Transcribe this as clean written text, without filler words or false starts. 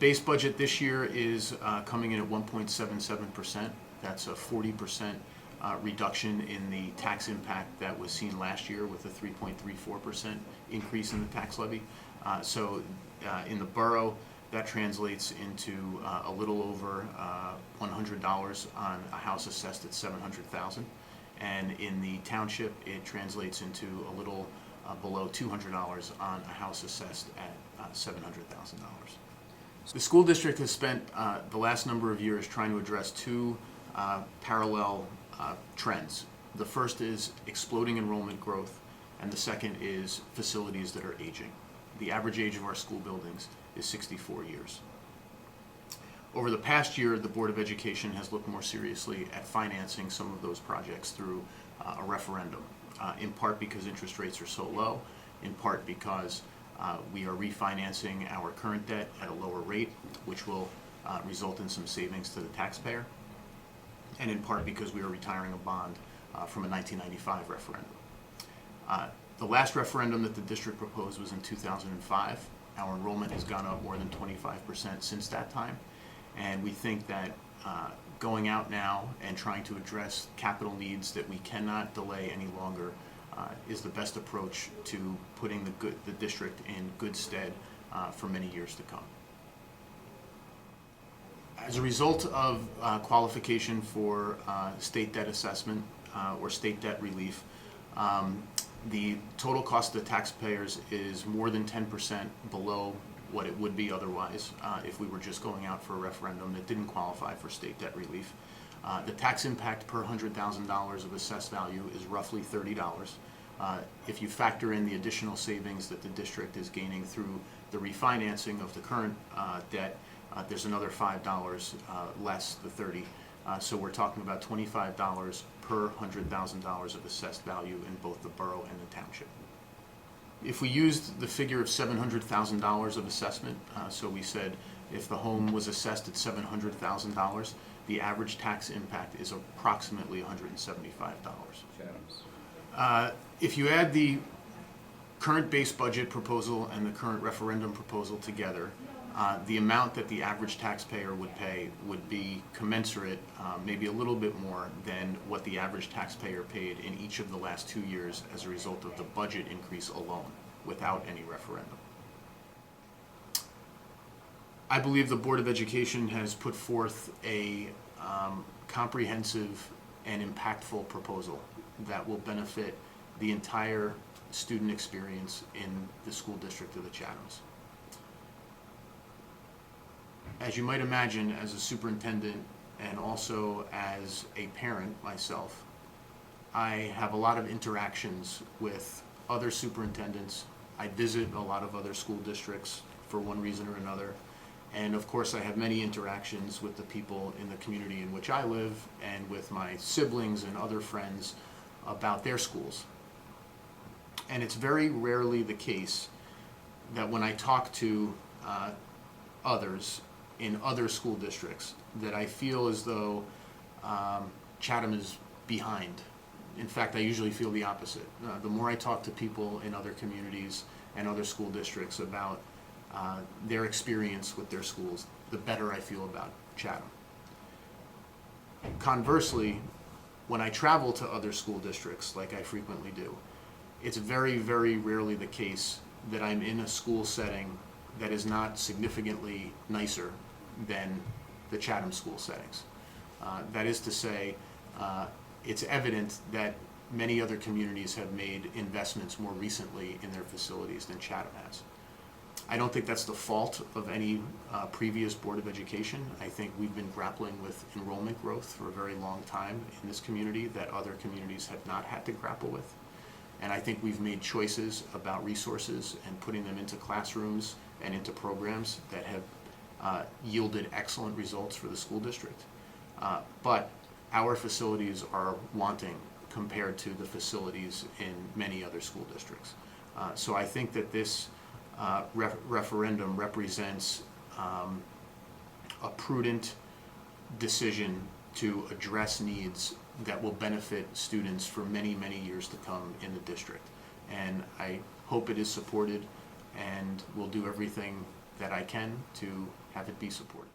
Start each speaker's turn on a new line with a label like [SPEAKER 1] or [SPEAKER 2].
[SPEAKER 1] base budget this year is coming in at 1.77%. That's a 40% reduction in the tax impact that was seen last year with a 3.34% increase in the tax levy. In the borough, that translates into a little over $100 on a house assessed at $700,000, and in the township, it translates into a little below $200 on a house assessed at $700,000. The school district has spent the last number of years trying to address two parallel trends. The first is exploding enrollment growth, and the second is facilities that are aging. The average age of our school buildings is 64 years. Over the past year, the Board of Education has looked more seriously at financing some of those projects through a referendum, in part because interest rates are so low, in part because we are refinancing our current debt at a lower rate, which will result in some savings to the taxpayer, and in part because we are retiring a bond from a 1995 referendum. The last referendum that the district proposed was in 2005. Our enrollment has gone up more than 25% since that time, and we think that going out now and trying to address capital needs that we cannot delay any longer is the best approach to putting the district in good stead for many years to come. As a result of qualification for state debt assessment or state debt relief, the total cost to taxpayers is more than 10% below what it would be otherwise if we were just going out for a referendum that didn't qualify for state debt relief. The tax impact per $100,000 of assessed value is roughly $30. If you factor in the additional savings that the district is gaining through the refinancing of the current debt, there's another $5 less the 30. So we're talking about $25 per $100,000 of assessed value in both the borough and the township. If we used the figure of $700,000 of assessment, so we said if the home was assessed at $700,000, the average tax impact is approximately $175. If you add the current base budget proposal and the current referendum proposal together, the amount that the average taxpayer would pay would be commensurate, maybe a little bit more than what the average taxpayer paid in each of the last 2 years as a result of the budget increase alone, without any referendum. I believe the Board of Education has put forth a comprehensive and impactful proposal that will benefit the entire student experience in the school district of the Chathams. As you might imagine, as a superintendent and also as a parent myself, I have a lot of interactions with other superintendents. I visit a lot of other school districts for one reason or another. And of course, I have many interactions with the people in the community in which I live and with my siblings and other friends about their schools. And it's very rarely the case that when I talk to others in other school districts that I feel as though Chatham is behind. In fact, I usually feel the opposite. The more I talk to people in other communities and other school districts about their experience with their schools, the better I feel about Chatham. Conversely, when I travel to other school districts, like I frequently do, it's very, very rarely the case that I'm in a school setting that is not significantly nicer than the Chatham school settings. That is to say, it's evident that many other communities have made investments more recently in their facilities than Chatham has. I don't think that's the fault of any previous Board of Education. I think we've been grappling with enrollment growth for a very long time in this community that other communities have not had to grapple with. And I think we've made choices about resources and putting them into classrooms and into programs that have yielded excellent results for the school district. But our facilities are wanting compared to the facilities in many other school districts. So I think that this referendum represents a prudent decision to address needs that will benefit students for many, many years to come in the district. And I hope it is supported, and we'll do everything that I can to have it be supported.